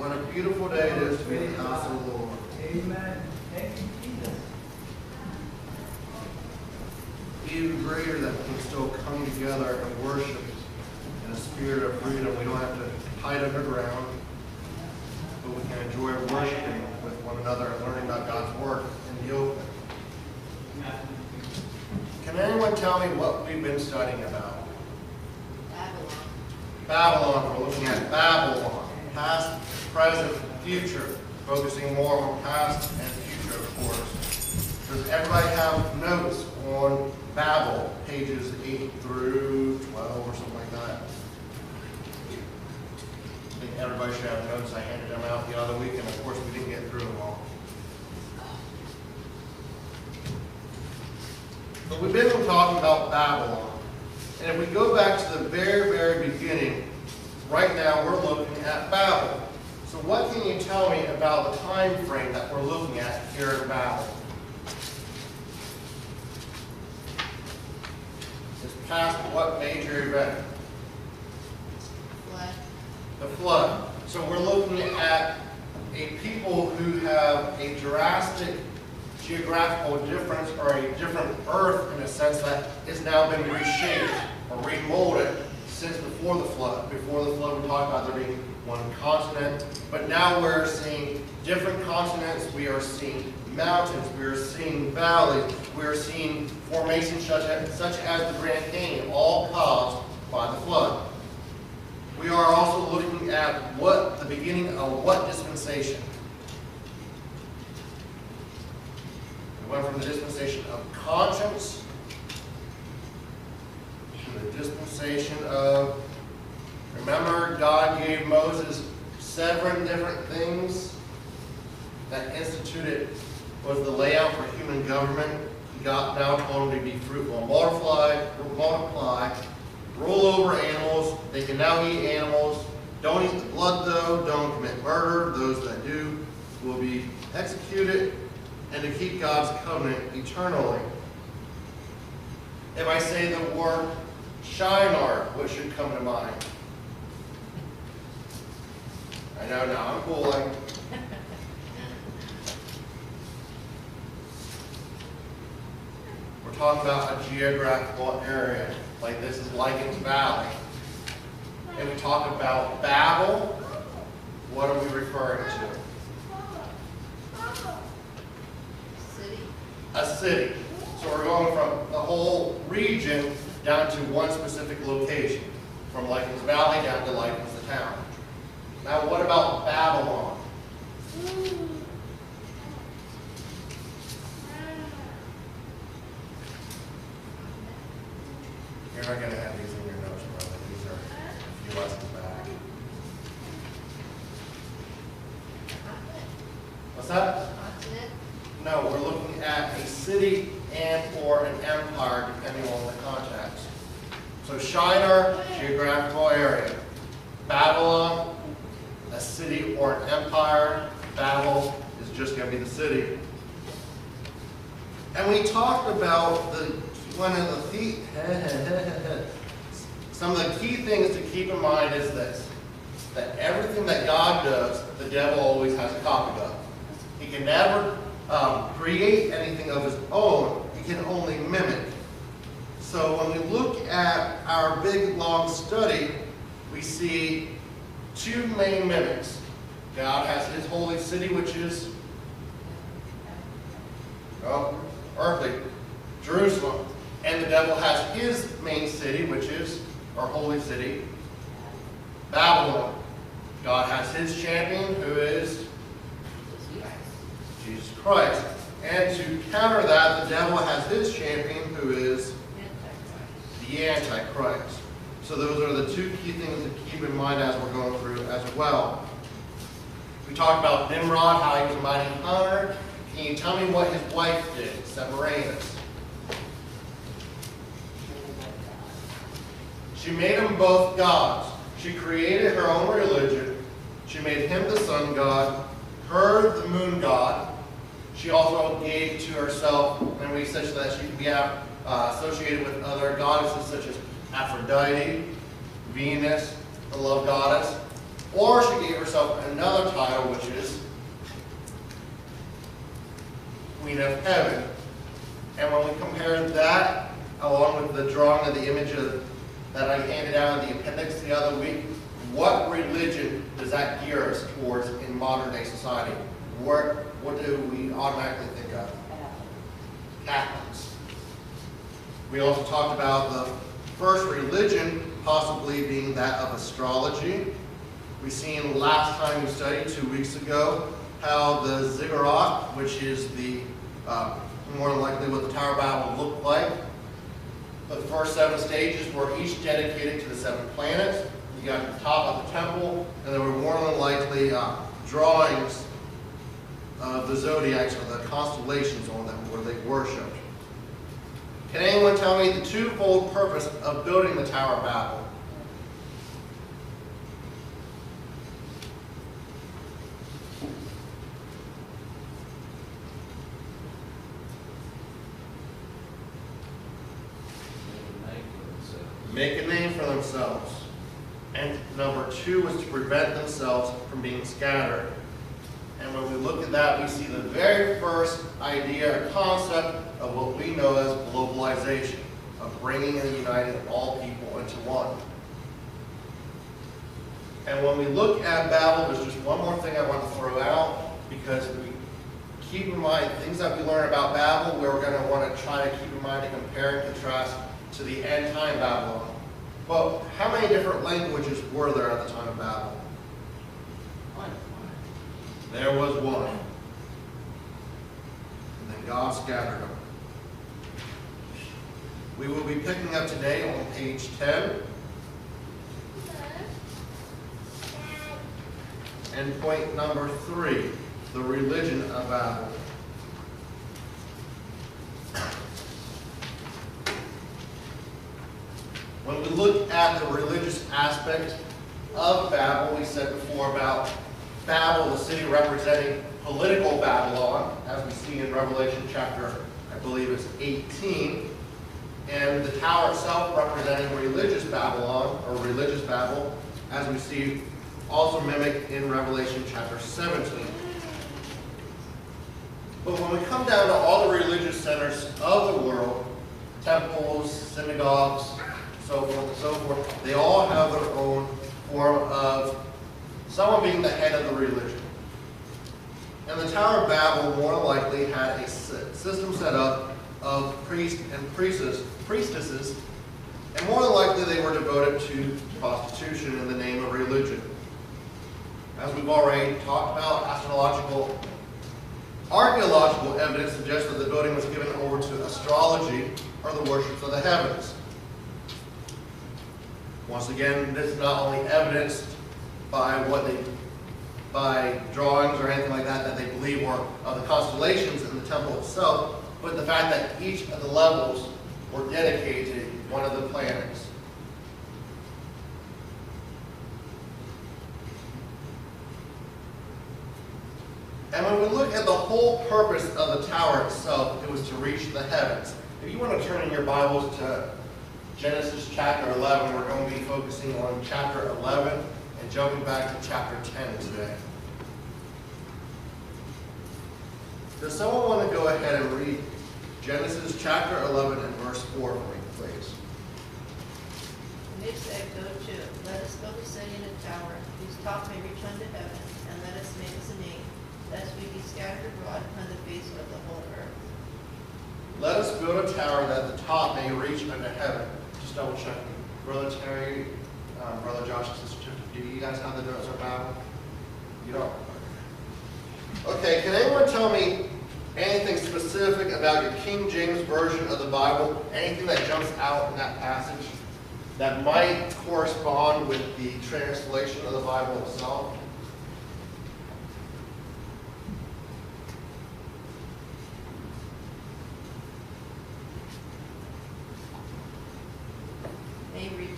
What a beautiful day it is to be in the house of the Lord. Amen. Thank you, Jesus. Even greater that we can still come together and worship in a spirit of freedom. We don't have to hide underground, but we can enjoy worshiping with one another and learning about God's Word in the open. Can anyone tell me what we've been studying about? Babylon. We're looking at Babylon. Past, present, future. Focusing more on past and future, of course. Does everybody have notes on Babel, pages 8 through 12 or something like that? I think everybody should have notes. I handed them out the other week, and of course we didn't get through them all. But we've been talking about Babylon. And if we go back to the very, very beginning, right now we're looking at Babel. So what can you tell me about the time frame that we're looking at here in Babel? It's past what major event? Flood. The flood. So we're looking at a people who have a drastic geographical difference, or a different earth in a sense that has now been reshaped or remolded since before the flood. Before the flood we talked about there being one continent, but now we're seeing different continents. We are seeing mountains, we are seeing valleys, we are seeing formations such as the Grand Canyon, all caused by the flood. We are also looking at what the beginning of what dispensation. We went from the dispensation of conscience to the dispensation of, remember, God gave Moses 7 different things that instituted was the layout for human government. God now told them to be fruitful and multiply, rule over animals. They can now eat animals. Don't eat the blood, though. Don't commit murder. Those that do will be executed. And to keep God's covenant eternally. If I say the word Shinar, what should come to mind? I know now, I'm pulling. We're talking about a geographical area, like this is Lycan's Valley. And we talk about Babel, what are we referring to? A city. So we're going from the whole region down to one specific location. From Lycan's Valley down to Lycan's the town. Now what about Babylon? You're not going to have these in your notes, brother. These are a few lessons back. What's that? No, we're looking at a city and or an empire, depending on the context. So Shinar, geographical area. Babylon, a city or an empire. Babel is just going to be the city. And we talked about some of the key things to keep in mind is this, that everything that God does, the devil always has a copy of. He can never create anything of his own. He can only mimic. So when we look at our big long study, we see 2 main mimics. God has his holy city, which is earthly, Jerusalem. And the devil has his main city, which is our holy city, Babylon. God has his champion, who is Jesus Christ. And to counter that, the devil has his champion, who is the Antichrist. So those are the 2 key things to keep in mind as we're going through as well. We talked about Nimrod, how he was a mighty hunter. Can you tell me what his wife did, Semiramis? She made them both gods. She created her own religion. She made him the sun god, her the moon god. She also gave to herself, and we said that she could be associated with other goddesses such as Aphrodite, Venus, the love goddess. Or she gave herself another title, which is Queen of Heaven. And when we compare that along with the drawing of the image that I handed out in the appendix the other week, what religion does that gear us towards in modern day society? What do we automatically think of? Catholics. We also talked about the first religion possibly being that of astrology. We seen last time we studied 2 weeks ago how the ziggurat, which is the more than likely what the Tower of Babel looked like. The first 7 stages were each dedicated to the 7 planets. You got the top of the temple, and there were more than likely drawings of the zodiacs or the constellations on them where they worshipped. Can anyone tell me the twofold purpose of building the Tower of Babel? Make a name for themselves. And number 2 was to prevent themselves from being scattered. And when we look at that, we see the very first idea or concept of what we know as globalization, of bringing and uniting all people into one. And when we look at Babel, there's just one more thing I want to throw out, because we keep in mind things that we learn about Babel, we're going to want to try to keep in mind and compare and contrast to the end time Babylon. But how many different languages were there at the time of Babel? There was one. And then God scattered them. We will be picking up today on page 10. And point number 3, the religion of Babel. When we look at the religious aspect of Babel, we said before about Babel, the city representing political Babylon, as we see in Revelation chapter, I believe it's 18, and the tower itself representing religious Babylon, or religious Babel, as we see also mimicked in Revelation chapter 17. But when we come down to all the religious centers of the world, temples, synagogues, so forth and so forth, they all have their own form of someone being the head of the religion. And the Tower of Babel more than likely had a system set up of priests and priestesses, and more than likely they were devoted to prostitution in the name of religion. As we've already talked about, archaeological evidence suggests that the building was given over to astrology, or the worship of the heavens. Once again, this is not only evidenced by drawings or anything like that they believe were of the constellations in the temple itself, but the fact that each of the levels were dedicated to one of the planets. And when we look at the whole purpose of the tower itself, it was to reach the heavens. If you want to turn in your Bibles to Genesis chapter 11, we're going to be focusing on chapter 11 and jumping back to chapter 10 today. Does someone want to go ahead and read Genesis chapter 11 and verse 4 for me, please? And they said, let us build a city and a tower, whose top may reach unto heaven, and let us make us a name, lest we be scattered abroad upon the face of the whole earth. Let us build a tower that the top may reach unto heaven. Just double checking. Brother Terry, Brother Josh, Sister Tiffany, do you guys have the notes of Bible? You don't? Okay, can anyone tell me anything specific about your King James Version of the Bible? Anything that jumps out in that passage that might correspond with the translation of the Bible itself? May reach.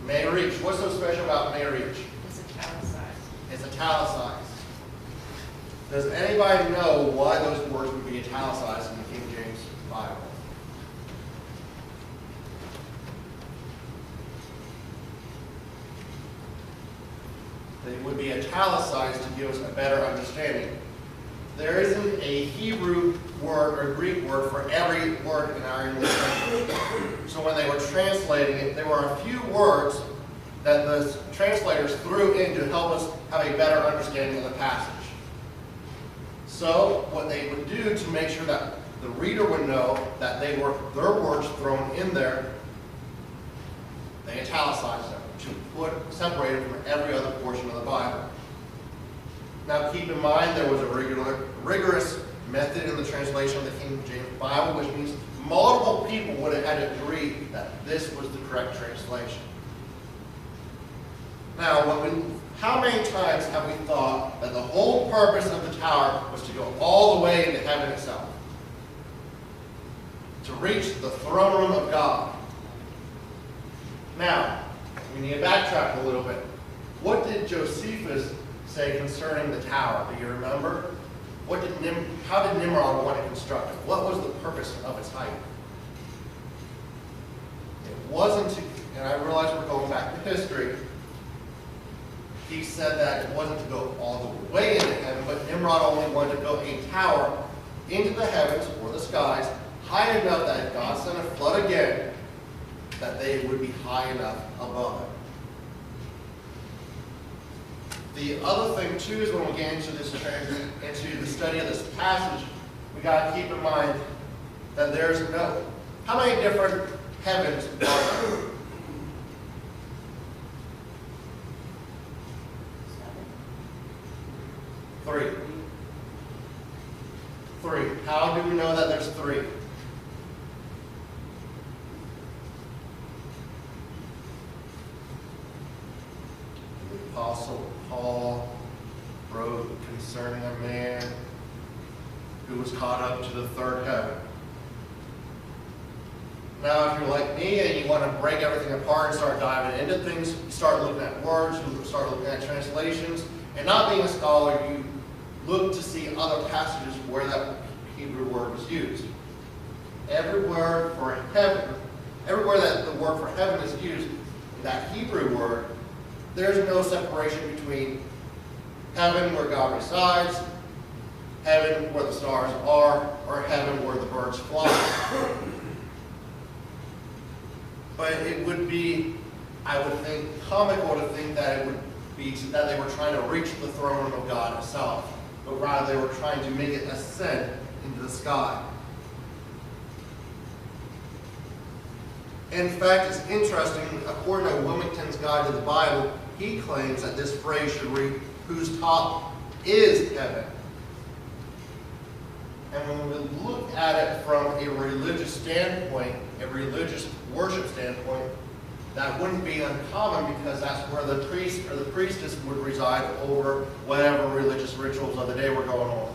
May reach. What's so special about may reach? It's italicized. It's italicized. Does anybody know why those words would be italicized in the King James Bible? They would be italicized to give us a better understanding. There isn't a Hebrew word or Greek word for every word in our English language. So when they were translating it, there were a few words that the translators threw in to help us have a better understanding of the passage. So what they would do to make sure that the reader would know that they were their words thrown in there, they italicized them to separate it from every other portion of the Bible. Now keep in mind there was a rigorous method in the translation of the King James Bible, which means multiple people would have had to agree that this was the correct translation. Now, how many times have we thought that the whole purpose of the tower was to go all the way into heaven itself? To reach the throne room of God. Now, we need to backtrack a little bit. What did Josephus say concerning the tower? Do you remember? How did Nimrod want to construct it? What was the purpose of its height? It wasn't to, and I realize we're going back to history, he said that it wasn't to go all the way into heaven, but Nimrod only wanted to build a tower into the heavens or the skies, high enough that if God sent a flood again, that they would be high enough above it. The other thing too is when we get into the study of this passage, we got to keep in mind that there's how many different heavens are there? 3. 3. How do we know that there's 3? The Apostle Paul wrote concerning a man who was caught up to the 3rd heaven. Now, if you're like me and you want to break everything apart and start diving into things, you start looking at words, you start looking at translations, and not being a scholar, you look to see other passages where that Hebrew word was used. Everywhere that the word for heaven is used, that Hebrew word, there's no separation between heaven where God resides, heaven where the stars are, or heaven where the birds fly. But it would be, I would think, comical to think that it would be that they were trying to reach the throne room of God Himself, but rather they were trying to make it ascend into the sky. In fact, it's interesting, according to Wilmington's Guide to the Bible, he claims that this phrase should read, whose top is heaven. And when we look at it from a religious standpoint, a religious worship standpoint, that wouldn't be uncommon because that's where the priest or the priestess would reside over whatever religious rituals of the day were going on.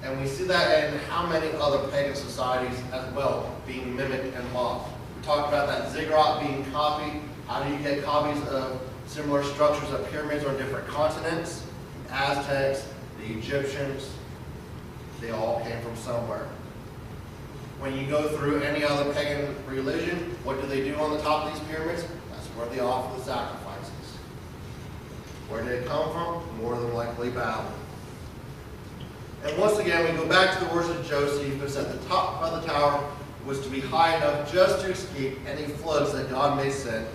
And we see that in how many other pagan societies as well, being mimicked and mocked. We talked about that ziggurat being copied. How do you get copies of similar structures of pyramids on different continents? The Aztecs, the Egyptians, they all came from somewhere. When you go through any other pagan religion, what do they do on the top of these pyramids? That's where they offer the sacrifices. Where did it come from? More than likely Babel. And once again, we go back to the words of Josephus at the top of the tower was to be high enough just to escape any floods that God may send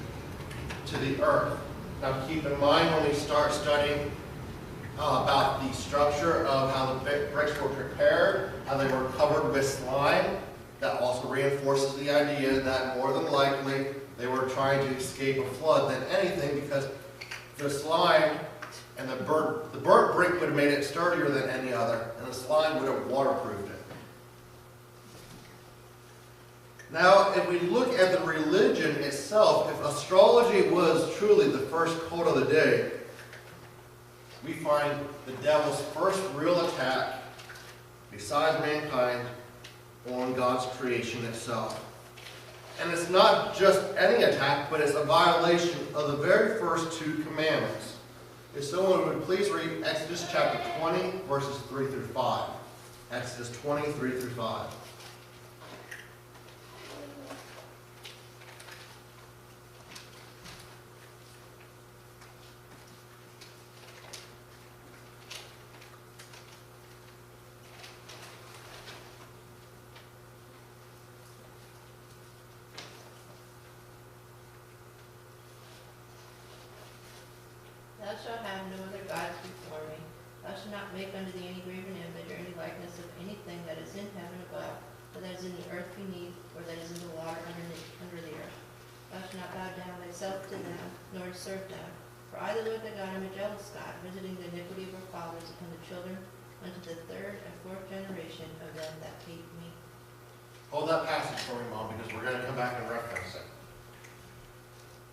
to the earth. Now keep in mind when we start studying about the structure of how the bricks were prepared, how they were covered with slime, that also reinforces the idea that more than likely they were trying to escape a flood than anything, because the slime and the burnt brick would have made it sturdier than any other, and the slime would have waterproofed it. Now, if we look at the religion itself, if astrology was truly the first cult of the day, we find the devil's first real attack, besides mankind, on God's creation itself. And it's not just any attack, but it's a violation of the very first 2 commandments. If someone would please read Exodus chapter 20, verses 3 through 5. Exodus 20, 3 through 5. Thou shalt have no other gods before me. Thou shalt not make unto thee any graven image or any likeness of anything that is in heaven above, or that is in the earth beneath, or that is in the water under the earth. Thou shalt not bow down thyself to them, nor serve them. For I, the Lord thy God, am a jealous God, visiting the iniquity of our fathers upon the children, unto the third and fourth generation of them that hate me. Hold that passage for me, Mom, because we're going to come back and reference it.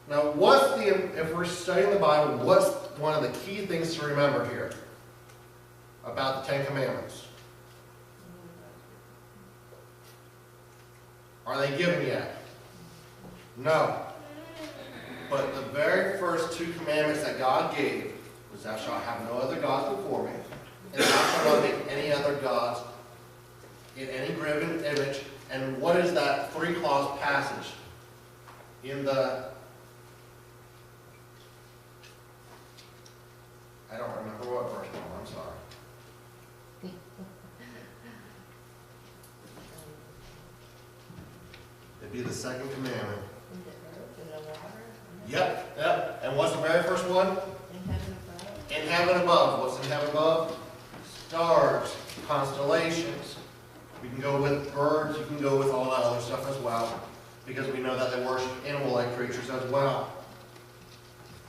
Now, if we're studying the Bible, what's one of the key things to remember here about the Ten Commandments? Are they given yet? No. But the very first two commandments that God gave was, thou shalt have no other gods before me, and thou shalt not make any other gods in any graven image. And what is that three-clause passage in the... I don't remember what verse, Mom, I'm sorry. It'd be the second commandment. In the earth, in the water. Yep. And what's the very first one? In heaven above. In heaven above. What's in heaven above? Stars, constellations. We can go with birds, you can go with all that other stuff as well, because we know that they worship animal-like creatures as well.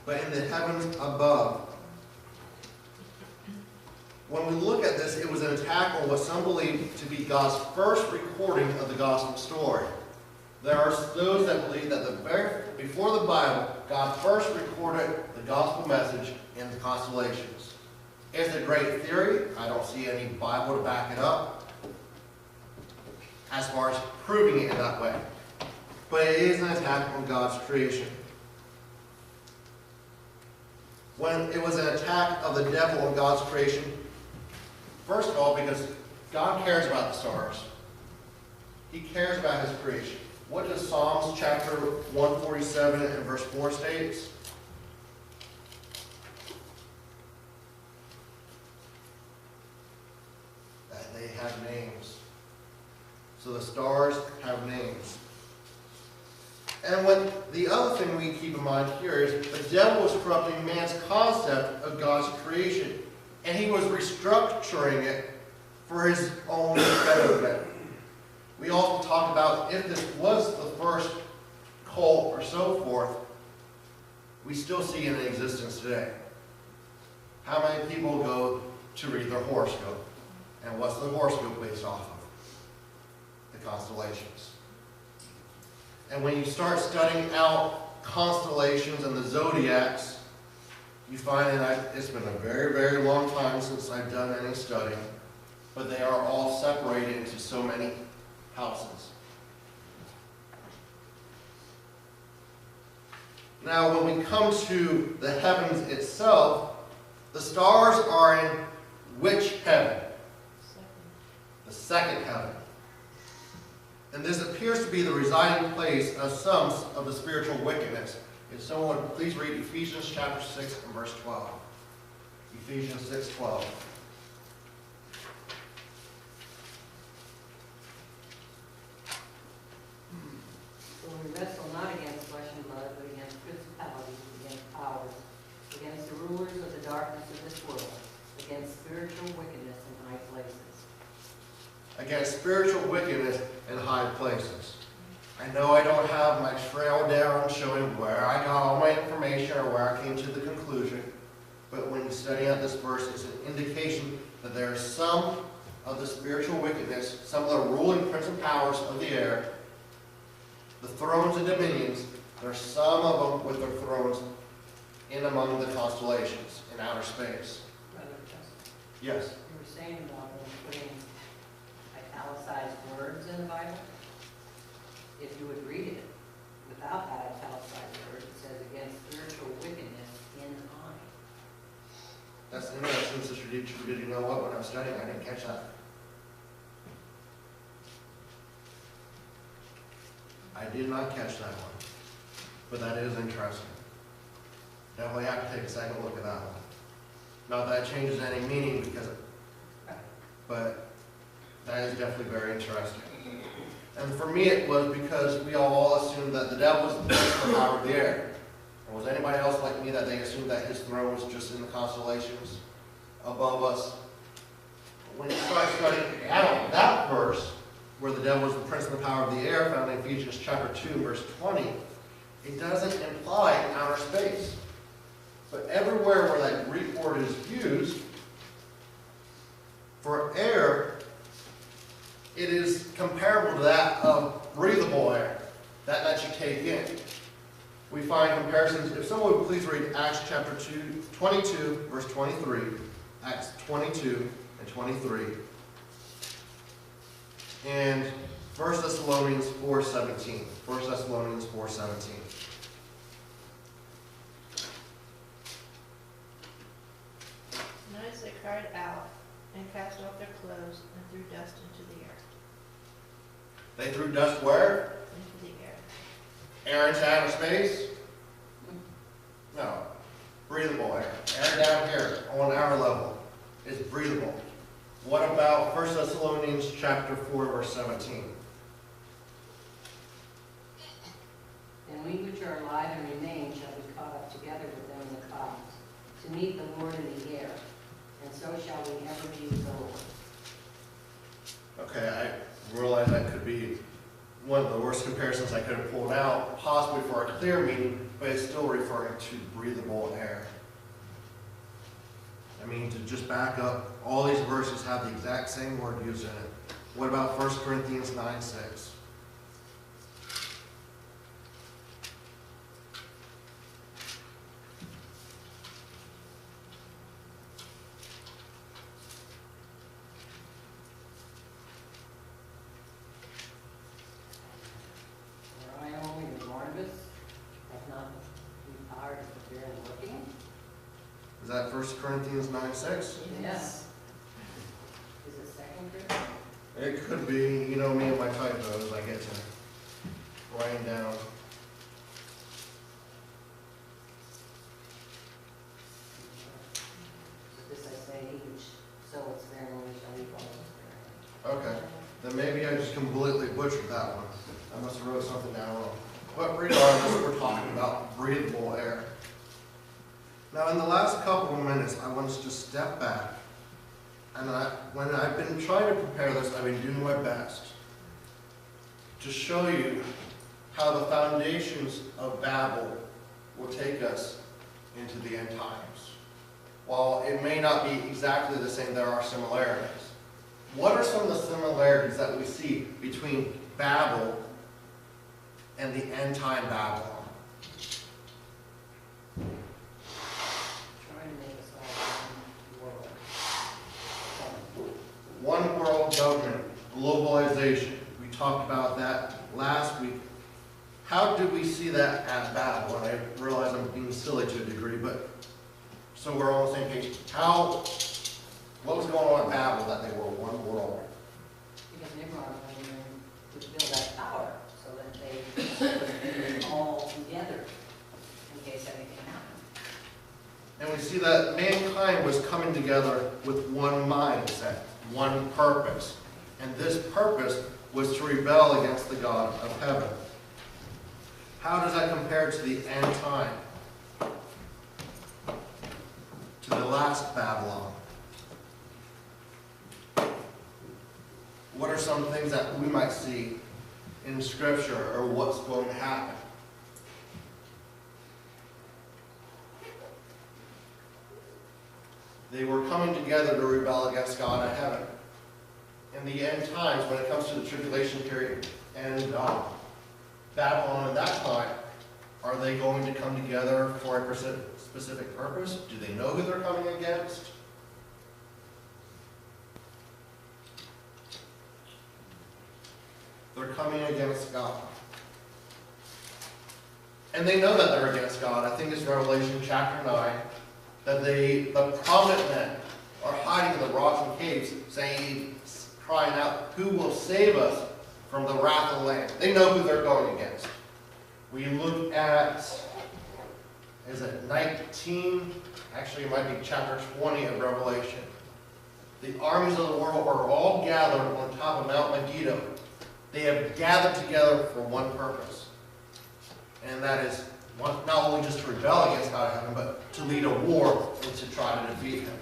But in the heavens above, when we look at this, it was an attack on what some believe to be God's first recording of the gospel story. There are those that believe that before the Bible, God first recorded the gospel message in the constellations. It's a great theory. I don't see any Bible to back it up as far as proving it in that way. But it is an attack on God's creation. When it was an attack of the devil on God's creation, first of all, because God cares about the stars. He cares about his creation. What does Psalms chapter 147 and verse 4 states? That they have names. So the stars have names. And what the other thing we keep in mind here is the devil was corrupting man's concept of God's creation. And he was restructuring it for his own benefit. We often talk about if this was the first cult or so forth, we still see it in existence today. How many people go to read their horoscope? And what's the horoscope based off of? The constellations. And when you start studying out constellations and the zodiacs, you find that it's been a very, very long time since I've done any studying, but they are all separated into so many houses. Now, when we come to the heavens itself, the stars are in which heaven? The second heaven. And this appears to be the residing place of some of the spiritual wickedness. If someone would please read Ephesians chapter 6 and verse 12. Ephesians 6:12. For we wrestle not against flesh and blood, but against principalities, against powers, against the rulers of the darkness of this world, against spiritual wickedness in high places. Against spiritual wickedness in high places. I know I don't have my trail down showing where I got all my information or where I came to the conclusion, but when you study out this verse, it's an indication that there are some of the spiritual wickedness, some of the ruling principalities of the air, the thrones and dominions. There are some of them with their thrones in among the constellations in outer space. Brother Justin, Yes. you were saying about putting italicized words in the Bible. If you would read it without that italicized word, it says against spiritual wickedness in high. That's interesting, Sister Dietrich, because you know what? When I was studying, I didn't catch that. I did not catch that one. But that is interesting. Definitely have to take a second look at that one. Not that it changes any meaning, but that is definitely very interesting. And for me it was because we all assumed that the devil was the power of the air. Or was anybody else like me that they assumed that his throne was just in the constellations above us? When you start studying out that verse, where the devil is the prince of the power of the air, found in Ephesians chapter 2, verse 20, it doesn't imply outer space. But everywhere where that Greek word is used, for air, it is comparable to that of breathable air, that you take in. We find comparisons. If someone would please read Acts chapter 22, verse 23, Acts 22 and 23, and 1 Thessalonians 4:17. 1 Thessalonians 4:17. Notice they cried out and cast off their clothes and threw dust into the air. They threw dust where? Into the air. Air into outer space? No. Breathable air. Air down here on our level is breathable. What about 1 Thessalonians chapter 4, verse 17? And we which are alive and remain shall be caught up together with them in the clouds, to meet the Lord in the air, and so shall we ever be with the Lord. Okay, I realize that could be one of the worst comparisons I could have pulled out, possibly for a clear meaning, but it's still referring to breathable air. I mean, to just back up, all these verses have the exact same word used in it. What about 1 Corinthians 9:6? For I only and Barnabas have not been hired to prepare and working. Is that 1 Corinthians 9:6? Yes. Is it 2 Corinthians? It could be, you know me and my typos, I get to writing down. But this I say, he which soweth sparingly shall reap also sparingly. Okay, then maybe I just completely butchered that one. I must have wrote something down wrong. But regardless, we're talking about breathable air. Now, in the last couple of minutes, I want us to just step back. And when I've been trying to prepare this, I've been doing my best to show you how the foundations of Babel will take us into the end times. While it may not be exactly the same, there are similarities. What are some of the similarities that we see between Babel and the end time Babylon? Trying to make us all One world government, globalization. We talked about that last week. How do we see that at Babel? And I realize I'm being silly to a degree, but so we're all on the same page. What was going on at Babel that they were one world? because Nimrod went in to build that tower so that they could all together in case anything happened. And we see that mankind was coming together with one mindset, one purpose. And this purpose was to rebel against the God of heaven. How does that compare to the end time? To the last Babylon? What are some things that we might see in Scripture or what's going to happen? They were coming together to rebel against God of heaven. In the end times, when it comes to the tribulation period and Babylon at that time, are they going to come together for a specific purpose? Do they know who they're coming against? They're coming against God. And they know that they're against God. I think it's Revelation chapter 9, that the prominent men are hiding in the rocks and caves, crying out, who will save us from the wrath of the Lamb? They know who they're going against. We look at, is it 19? Actually, it might be chapter 20 of Revelation. The armies of the world are all gathered on top of Mount Megiddo. They have gathered together for one purpose, and that is not only just to rebel against God in heaven, but to lead a war and to try to defeat him.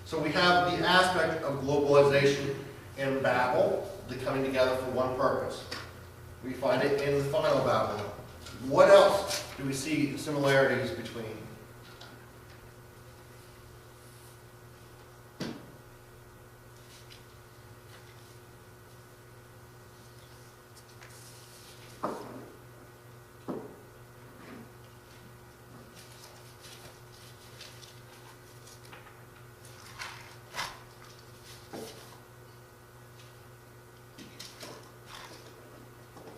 So we have the aspect of globalization in Babel, the coming together for one purpose. We find it in the final Babel. What else do we see similarities between?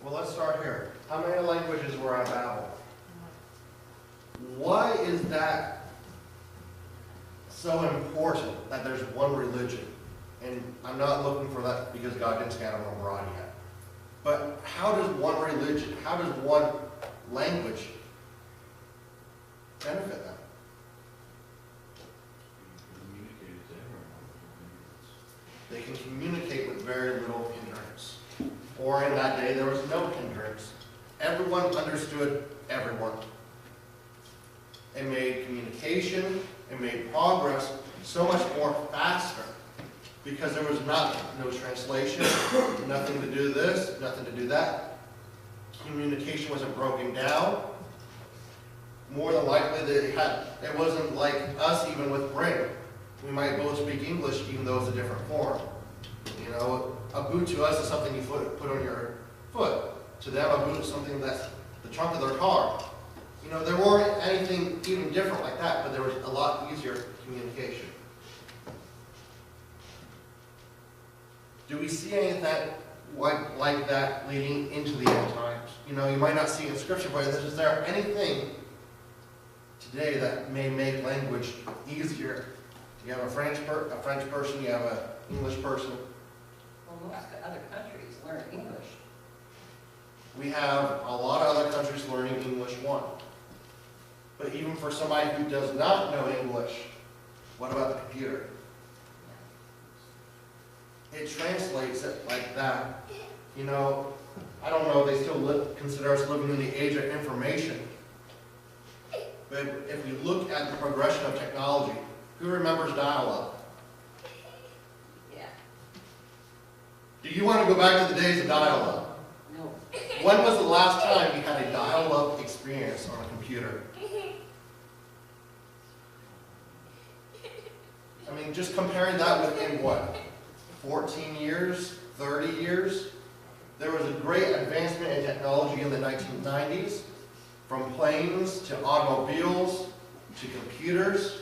Well, let's start here. How many languages were at Babel? Why is that so important that there's one religion? And I'm not looking for that because God didn't scatter them abroad yet. But how does one religion, how does one language benefit them? They can communicate with very little hindrance. Or in that day, there was no hindrance. Everyone understood everyone. It made communication, it made progress so much more faster because there was no translation, nothing to do this, nothing to do that. Communication wasn't broken down. More than likely, it wasn't like us even with print. We might both speak English even though it's a different form. You know, a boot to us is something you put on your foot. To them, a boot is something that's the trunk of their car. You know, there weren't anything even different like that, but there was a lot easier communication. Do we see anything like that leading into the end times? You know, you might not see it in Scripture, but is there anything today that may make language easier? You have a French person, you have an English person. Well, most other countries learn English. We have a lot of other countries learning English 1. But even for somebody who does not know English, what about the computer? It translates it like that. You know, I don't know if they still consider us living in the age of information. But if we look at the progression of technology, who remembers dial-up? Yeah. Do you want to go back to the days of dial-up? No. When was the last time you had a dial-up experience on a computer? I mean, just comparing that within what? 14 years? 30 years? There was a great advancement in technology in the 1990s, from planes to automobiles to computers.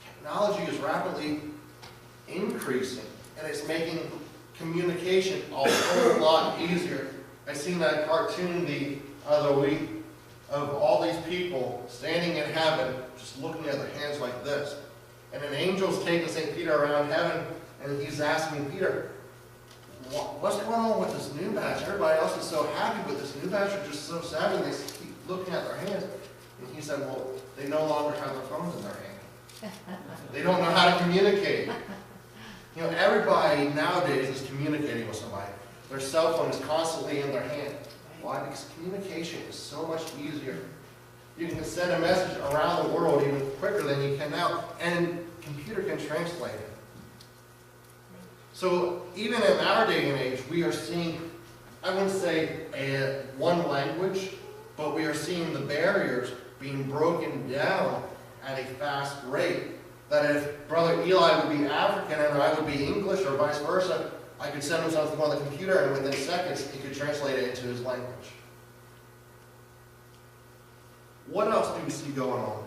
Technology is rapidly increasing, and it's making communication a whole lot easier. I seen that cartoon the other week of all these people standing in heaven, just looking at their hands like this. And an angel's taking St. Peter around heaven, and he's asking Peter, what's going on with this new batch? Everybody else is so happy, but this new batch are just so sad, and they keep looking at their hands. And he said, well, they no longer have their phones in their hand. They don't know how to communicate. You know, everybody nowadays is communicating with somebody. Their cell phone is constantly in their hand. Why? Because communication is so much easier. You can send a message around the world even quicker than you can now, and computer can translate it. So even in our day and age, we are seeing, I wouldn't say one language, but we are seeing the barriers being broken down at a fast rate. That if Brother Eli would be African and I would be English or vice versa, I could send him something on the computer and within seconds he could translate it into his language. What else do we see going on?